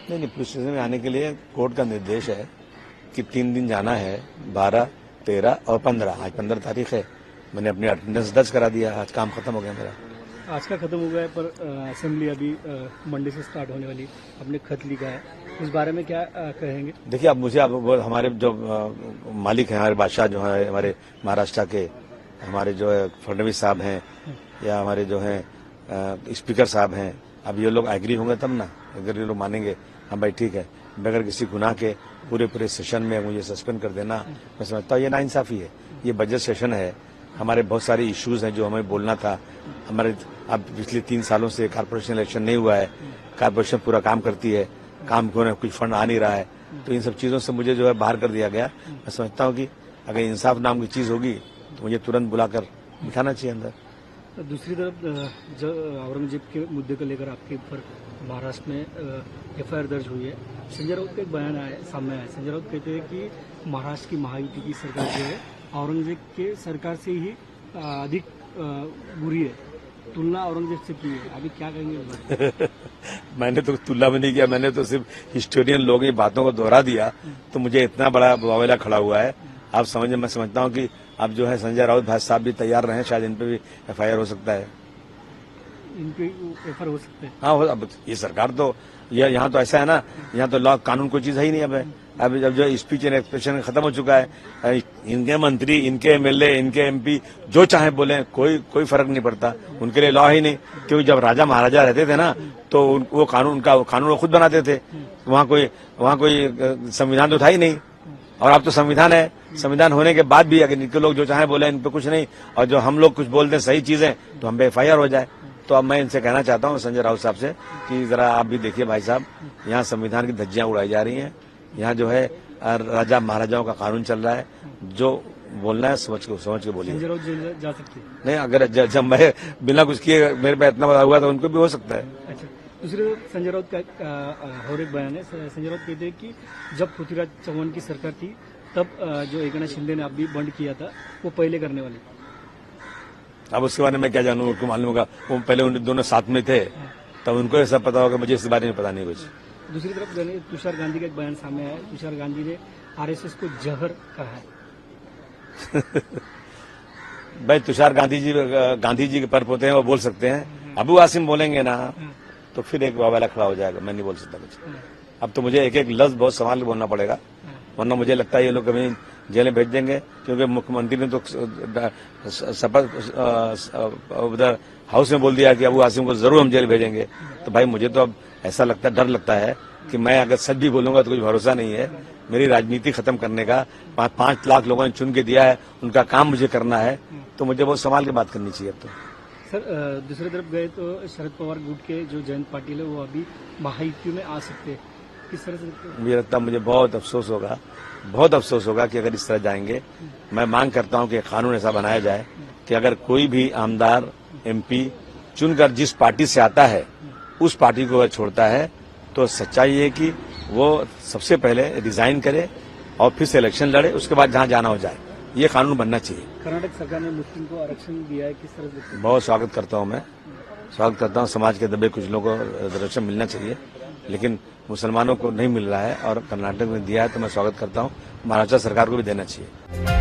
नहीं, police station में आने के लिए कोर्ट का निर्देश है कि 3 दिन जाना है, 12, 13 और 15। आज 15 तारीख है। मैंने अपनी अटेंडेंस दर्ज करा दिया। आज काम खत्म हो गया मेरा। आज का खत्म हो गया है, पर असेंबली अभी मंडे से स्टार्ट होने वाली। आपने खत लिखा है, इस बारे में क्या कहेंगे? देखिए, अब मुझे हमारे जो मालिक हैं, हमारे बादशाह जो है, हमारे महाराष्ट्र के हमारे जो है फडणवीस साहब हैं, या हमारे जो हैं स्पीकर साहब हैं, अब ये लोग एग्री होंगे तब ना। अगर ये लोग मानेंगे हाँ भाई ठीक है, बगैर किसी गुनाह के पूरे सेशन में मुझे सस्पेंड कर देना, मैं समझता हूँ ये नाइंसाफी है। ये बजट सेशन है, हमारे बहुत सारे इश्यूज हैं जो हमें बोलना था। हमारे अब पिछले 3 सालों से कारपोरेशन इलेक्शन नहीं हुआ है, कारपोरेशन पूरा काम करती है, काम को कुछ फंड आ नहीं रहा है, तो इन सब चीजों से मुझे जो है बाहर कर दिया गया। मैं समझता हूँ कि अगर इंसाफ नाम की चीज होगी तो मुझे तुरंत बुलाकर बिठाना चाहिए अंदर। दूसरी तरफ जो औरंगजेब के मुद्दे को लेकर आपके ऊपर महाराष्ट्र में एफआईआर दर्ज हुई है। संजय राउत का एक बयान आया सामने आया। संजय राउत कहते हैं कि महाराष्ट्र की महायुति की सरकार जो है औरंगजेब के सरकार से ही अधिक बुरी है, तुलना औरंगजेब से की है। अभी क्या कहेंगे? मैंने तो तुलना भी नहीं किया, मैंने तो सिर्फ हिस्टोरियन लोग ये बातों को दोहरा दिया, तो मुझे इतना बड़ा वावेला खड़ा हुआ है। आप समझे, मैं समझता हूँ कि अब जो है संजय राउत भाई साहब भी तैयार रहे, शायद इन पे भी एफआईआर हो सकता है। इन पे एफआईआर हो सकता है? हाँ, अब ये सरकार तो यहाँ तो ऐसा है ना, यहाँ तो लॉ कानून कोई चीज है ही नहीं। अब जब जो स्पीच एंड एक्सप्रेशन खत्म हो चुका है, इनके मंत्री, इनके एमएलए, इनके एमपी जो चाहे बोले, कोई फर्क नहीं पड़ता। उनके लिए लॉ ही नहीं, क्योंकि जब राजा महाराजा रहते थे ना, तो वो कानून वो खुद बनाते थे। वहाँ कोई संविधान तो था ही नहीं। और अब तो संविधान है, संविधान होने के बाद भी अगर इनके लोग जो चाहे बोले, इन पे कुछ नहीं, और जो हम लोग कुछ बोलते हैं सही चीजें, तो हम पे एफआईआर हो जाए। तो अब मैं इनसे कहना चाहता हूँ, संजय राउत साहब से, कि जरा आप भी देखिए भाई साहब, यहाँ संविधान की धज्जियां उड़ाई जा रही हैं। यहाँ जो है राजा महाराजाओं का कानून चल रहा है। जो बोलना है समझ के बोलिए। संजय राउत जेल जा सकते हैं? नहीं, अगर जब मैं बिना कुछ किए मेरे पे इतना बड़ा हुआ तो उनको भी हो सकता है। अच्छा, दूसरी तरफ संजय राउत का और एक बयान है। संजय राउत कहते हैं कि जब पृथ्वीराज चौहान की सरकार थी, तब जो एकनाथ शिंदे ने अभी बंद किया था, वो पहले करने वाले। अब उसके बारे में क्या जानूं, उनको मालूम होगा। वो पहले उन दोनों साथ में थे, तब उनको सब पता होगा, मुझे इस बारे में पता नहीं कुछ। दूसरी तरफ तुषार गांधी का एक बयान सामने आया है। तुषार गांधी ने आरएसएस को जहर कहा है। भाई, तुषार गांधी जी के परपोते हैं, वो बोल सकते हैं। अबू आसिम बोलेंगे ना तो फिर एक वावेला खड़ा हो जाएगा। मैं नहीं बोल सकता कुछ। अब तो मुझे एक लफ्ज बहुत संभाल के बोलना पड़ेगा, वरना मुझे लगता है ये लोग कभी जेल में भेज देंगे, क्योंकि मुख्यमंत्री ने तो शपथ उधर हाउस में बोल दिया कि अबू आसिम को जरूर हम जेल भेजेंगे। तो भाई मुझे तो अब ऐसा लगता है, डर लगता है कि मैं अगर सच भी बोलूंगा तो कुछ भरोसा नहीं है। मेरी राजनीति खत्म करने का 5 लाख लोगों ने चुन के दिया है, उनका काम मुझे करना है, तो मुझे बहुत संभाल के बात करनी चाहिए। अब तो सर, दूसरी तरफ गए तो शरद पवार गुट के जो जयंत पाटिल है, वो अभी महायुति में आ सकते हैं। किस तरह से? मुझे लगता है, मुझे बहुत अफसोस होगा कि अगर इस तरह जाएंगे। मैं मांग करता हूं कि कानून ऐसा बनाया जाए कि अगर कोई भी आमदार एमपी चुनकर जिस पार्टी से आता है, उस पार्टी को अगर छोड़ता है, तो सच्चाई है कि वो सबसे पहले रिजाइन करे और फिर से इलेक्शन लड़े, उसके बाद जहां जाना हो जाए। ये कानून बनना चाहिए। कर्नाटक सरकार ने मुस्लिम को आरक्षण दिया है, किस तरह से? बहुत स्वागत करता हूं मैं, समाज के दबे कुछ लोगों को आरक्षण मिलना चाहिए, लेकिन मुसलमानों को नहीं मिल रहा है, और कर्नाटक में दिया है तो मैं स्वागत करता हूं। महाराष्ट्र सरकार को भी देना चाहिए।